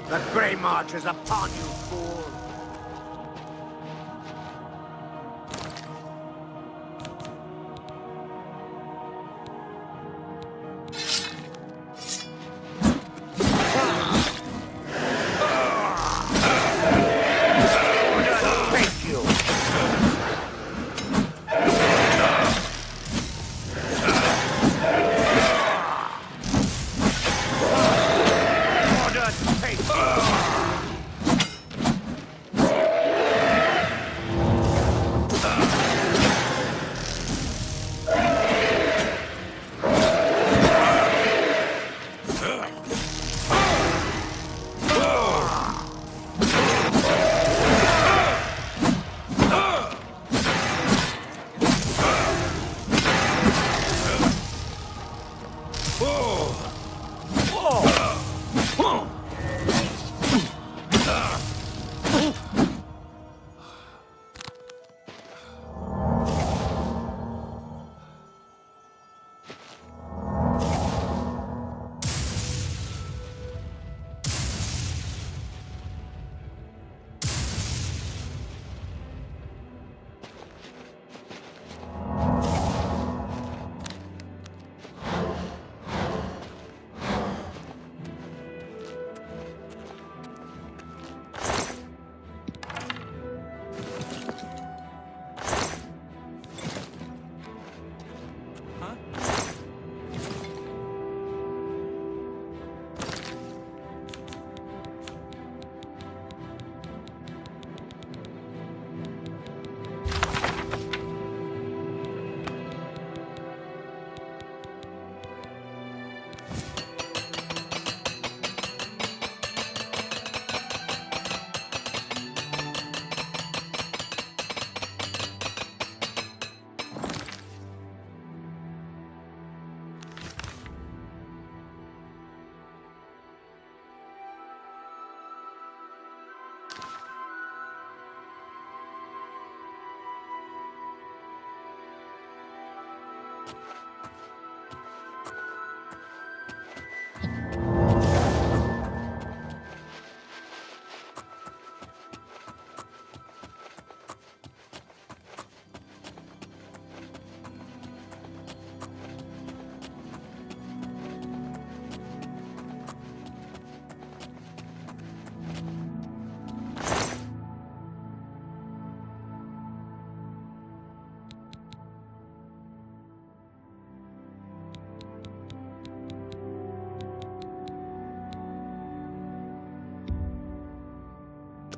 The Grey March is upon you, fool!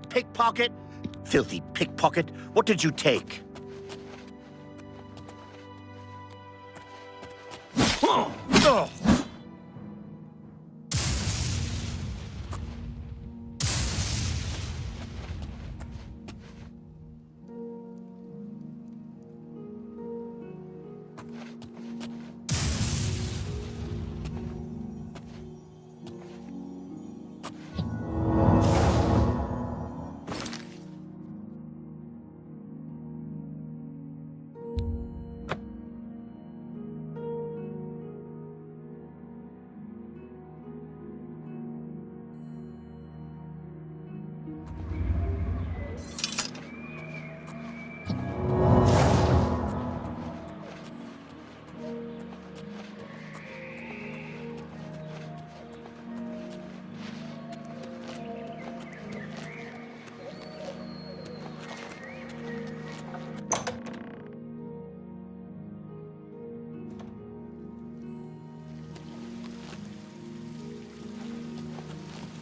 Pickpocket? Filthy pickpocket. What did you take?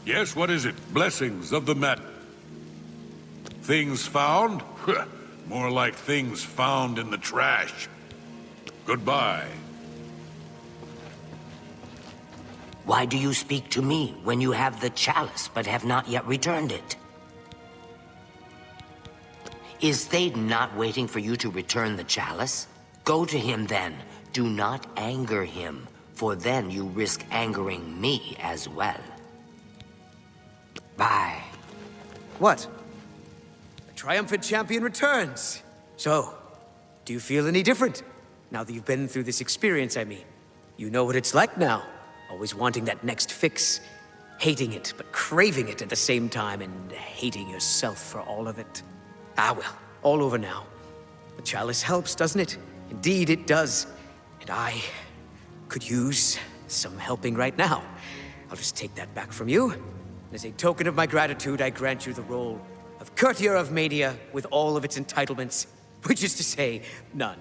Yes, what is it? Blessings of the Mat. Things found? More like things found in the trash. Goodbye. Why do you speak to me when you have the chalice but have not yet returned it? Is Thade not waiting for you to return the chalice? Go to him then. Do not anger him, for then you risk angering me as well. Bye. What? A triumphant champion returns. So, do you feel any different? Now that you've been through this experience, I mean. You know what it's like now. Always wanting that next fix. Hating it, but craving it at the same time, and hating yourself for all of it. Ah well, all over now. The chalice helps, doesn't it? Indeed it does. And I could use some helping right now. I'll just take that back from you. And as a token of my gratitude, I grant you the role of Courtier of Mania with all of its entitlements, which is to say, none.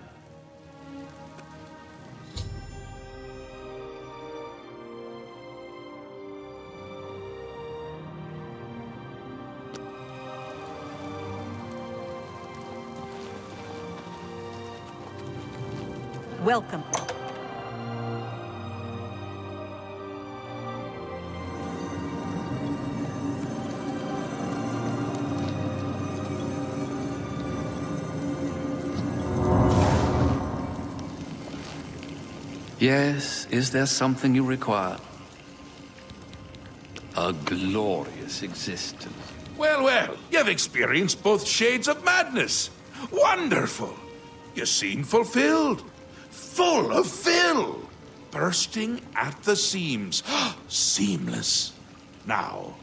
Welcome. Yes, is there something you require? A glorious existence. Well, you've experienced both shades of madness. Wonderful. You seem fulfilled. Full of fill. Bursting at the seams. Seamless. Now,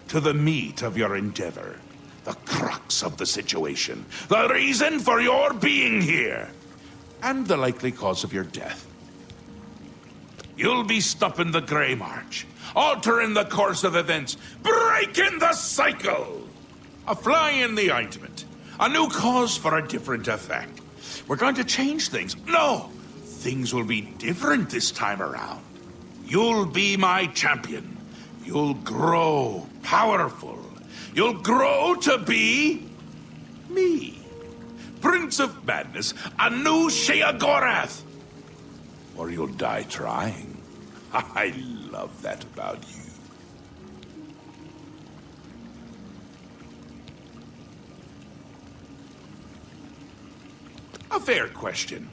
to the meat of your endeavor. The crux of the situation. The reason for your being here. And the likely cause of your death. You'll be stopping the Grey March, altering the course of events, breaking the cycle! A fly in the ointment, a new cause for a different effect. We're going to change things. No! Things will be different this time around. You'll be my champion. You'll grow powerful. You'll grow to be... me. Prince of Madness, a new Sheogorath. Or you'll die trying. I love that about you. A fair question.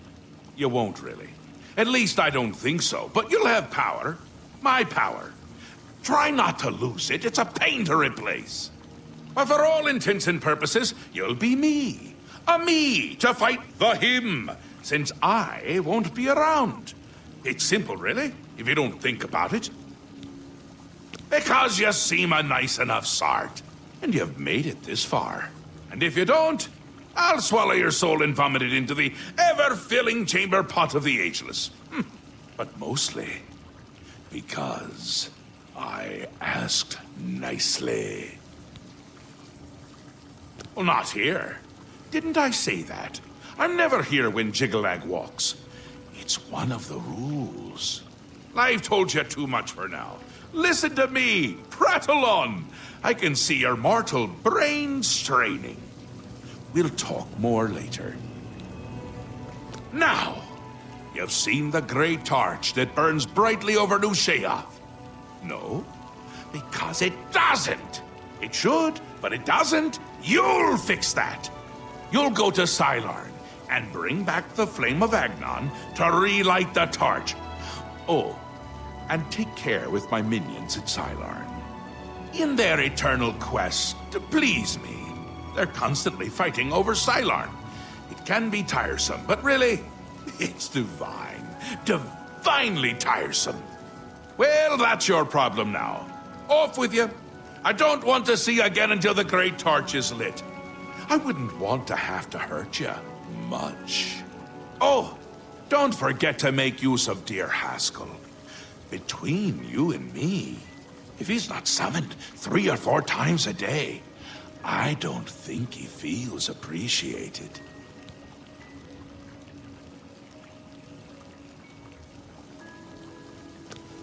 You won't really. At least I don't think so. But you'll have power. My power. Try not to lose it. It's a pain to replace. But for all intents and purposes, you'll be me. A me to fight the him. Since I won't be around. It's simple, really, if you don't think about it. Because you seem a nice enough sort. And you've made it this far. And if you don't, I'll swallow your soul and vomit it into the ever-filling chamber pot of the ageless. But mostly because I asked nicely. Well, not here. Didn't I say that? I'm never here when Jiggalag walks. It's one of the rules. I've told you too much for now. Listen to me. Prattle on. I can see your mortal brain straining. We'll talk more later. Now, you've seen the great torch that burns brightly over New Sheogorath. No, because it doesn't. It should, but it doesn't. You'll fix that. You'll go to Sylarn and bring back the flame of Agnon to relight the torch. Oh, and take care with my minions at Sylarn. In their eternal quest to please me, they're constantly fighting over Sylarn. It can be tiresome, but really, it's divine. Divinely tiresome. Well, that's your problem now. Off with you. I don't want to see you again until the great torch is lit. I wouldn't want to have to hurt you much. Oh, don't forget to make use of dear Haskell. Between you and me, if he's not summoned 3 or 4 times a day, I don't think he feels appreciated.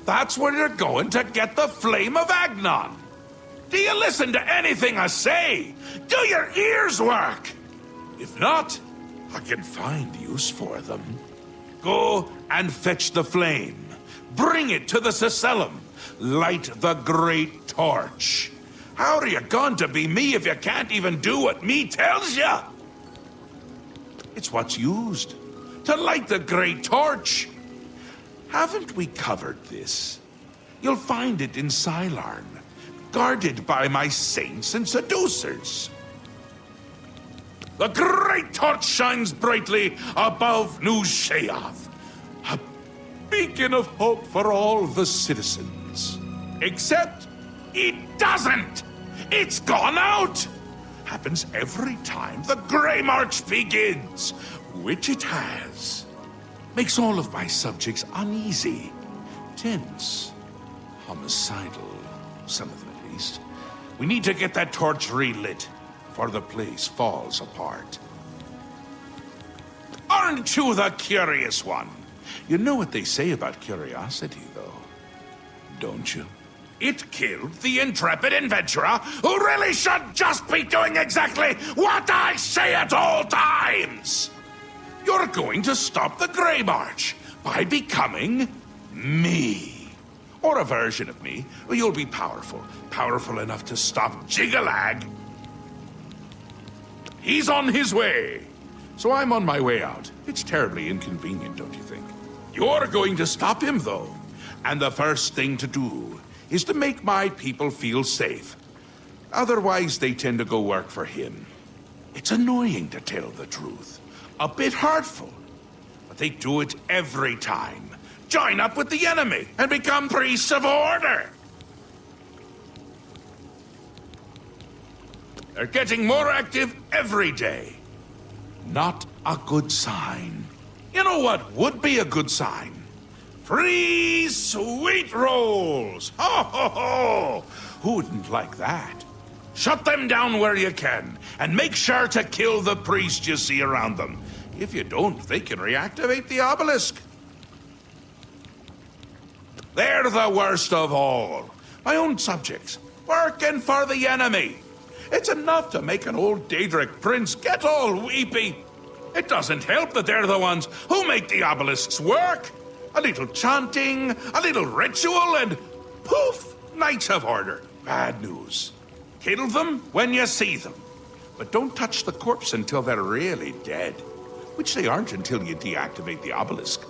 That's where you're going to get the flame of Agnon. Do you listen to anything I say? Do your ears work? If not, I can find use for them. Go and fetch the flame. Bring it to the Cecellum. Light the great torch. How are you going to be me if you can't even do what me tells you? It's what's used to light the great torch. Haven't we covered this? You'll find it in Sylarn, guarded by my saints and seducers. The great torch shines brightly above New Sheogorath, a beacon of hope for all the citizens. Except It doesn't! It's gone out! Happens every time the Grey March begins, which it has. Makes all of my subjects uneasy, tense, homicidal, some of them at least. We need to get that torch relit, before the place falls apart. Aren't you the curious one? You know what they say about curiosity, though, don't you? It killed the intrepid adventurer who really should just be doing exactly what I say at all times! You're going to stop the Grey March by becoming me. Or a version of me. You'll be powerful. Powerful enough to stop Jigalag. He's on his way. So I'm on my way out. It's terribly inconvenient, don't you think? You're going to stop him, though. And the first thing to do is to make my people feel safe. Otherwise, they tend to go work for him. It's annoying, to tell the truth. A bit hurtful. But they do it every time. Join up with the enemy and become priests of order. They're getting more active every day. Not a good sign. You know what would be a good sign? Free sweet rolls! Ho, ho, ho! Who wouldn't like that? Shut them down where you can, and make sure to kill the priest you see around them. If you don't, they can reactivate the obelisk. They're the worst of all. My own subjects, working for the enemy. It's enough to make an old Daedric prince get all weepy. It doesn't help that they're the ones who make the obelisks work. A little chanting, a little ritual, and poof, Knights of Order. Bad news. Kill them when you see them. But don't touch the corpse until they're really dead. Which they aren't until you deactivate the obelisk.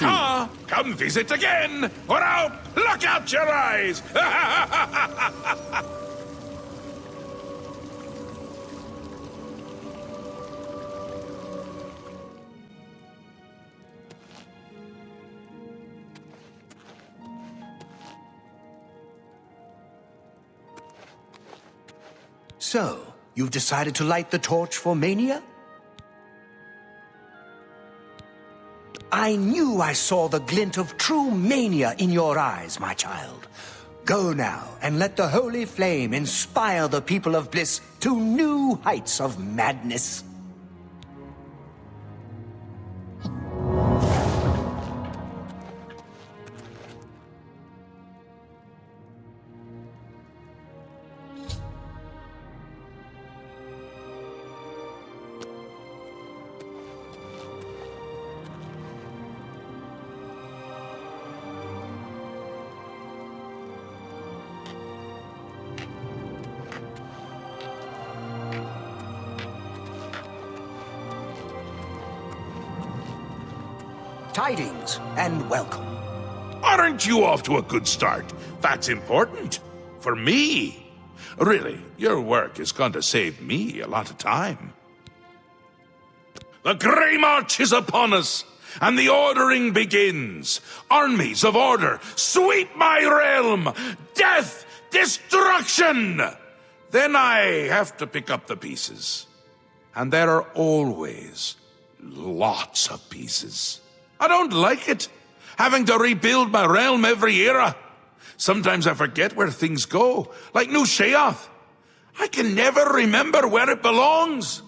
Ah, come visit again, or I'll pluck out your eyes! So, you've decided to light the torch for Mania? I knew I saw the glint of true mania in your eyes, my child. Go now, and let the holy flame inspire the people of Bliss to new heights of madness. Tidings and welcome. Aren't you off to a good start? That's important. For me. Really, your work is going to save me a lot of time. The Grey March is upon us, and the ordering begins. Armies of order, sweep my realm! Death! Destruction! Then I have to pick up the pieces. And there are always lots of pieces. I don't like it, having to rebuild my realm every era. Sometimes I forget where things go, like New Sheogorath. I can never remember where it belongs.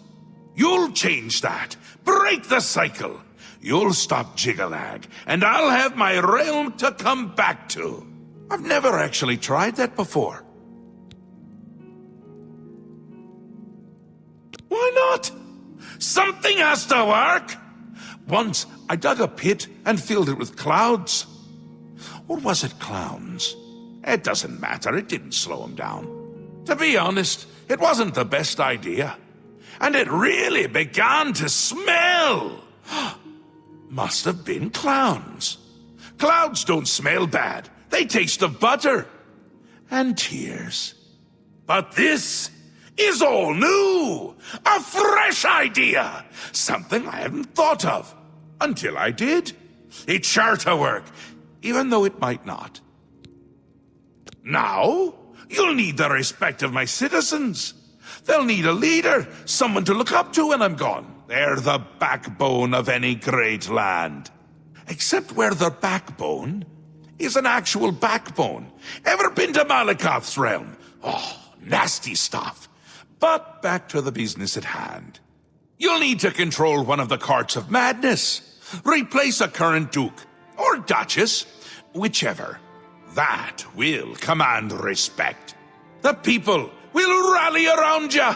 You'll change that, break the cycle. You'll stop Jigalag, and I'll have my realm to come back to. I've never actually tried that before. Why not? Something has to work. Once, I dug a pit and filled it with clouds. Or was it clowns? It doesn't matter, it didn't slow him down. To be honest, it wasn't the best idea. And it really began to smell. Must have been clowns. Clouds don't smell bad. They taste of butter. And tears. But this is all new. A fresh idea. Something I hadn't thought of. Until I did. It's sure to work, even though it might not. Now, you'll need the respect of my citizens. They'll need a leader, someone to look up to when I'm gone. They're the backbone of any great land. Except where the backbone is an actual backbone. Ever been to Malakoth's realm? Oh, nasty stuff. But back to the business at hand. You'll need to control one of the courts of madness. Replace a current duke, or duchess, whichever. That will command respect. The people will rally around you.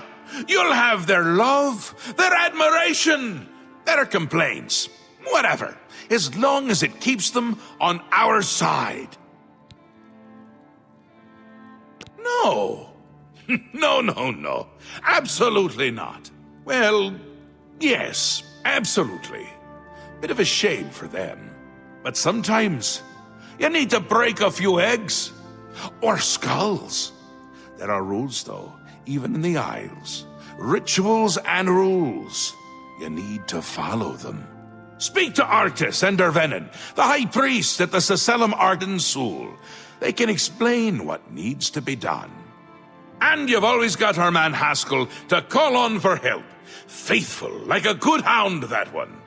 You'll have their love, their admiration, their complaints, whatever, as long as it keeps them on our side. No. No. Absolutely not. Well, yes, absolutely. Bit of a shame for them. But sometimes you need to break a few eggs. Or skulls. There are rules, though, even in the Isles. Rituals and rules. You need to follow them. Speak to Artis and Dervenin, the high priest at the Sacellum Arden Sul. They can explain what needs to be done. And you've always got our man Haskell to call on for help. Faithful, like a good hound, that one.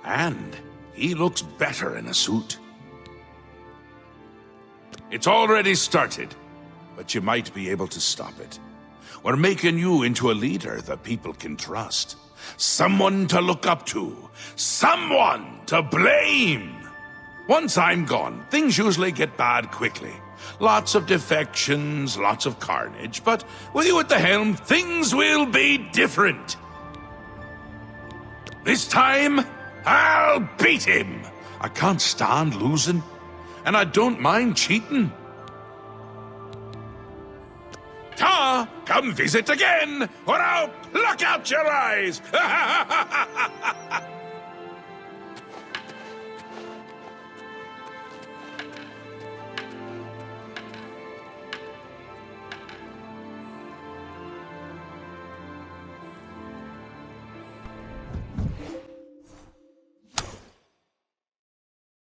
And he looks better in a suit. It's already started, but you might be able to stop it. We're making you into a leader the people can trust. Someone to look up to. Someone to blame. Once I'm gone, things usually get bad quickly. Lots of defections, lots of carnage, but with you at the helm, things will be different. This time, I'll beat him. I can't stand losing, and I don't mind cheating. Ta, come visit again, or I'll pluck out your eyes.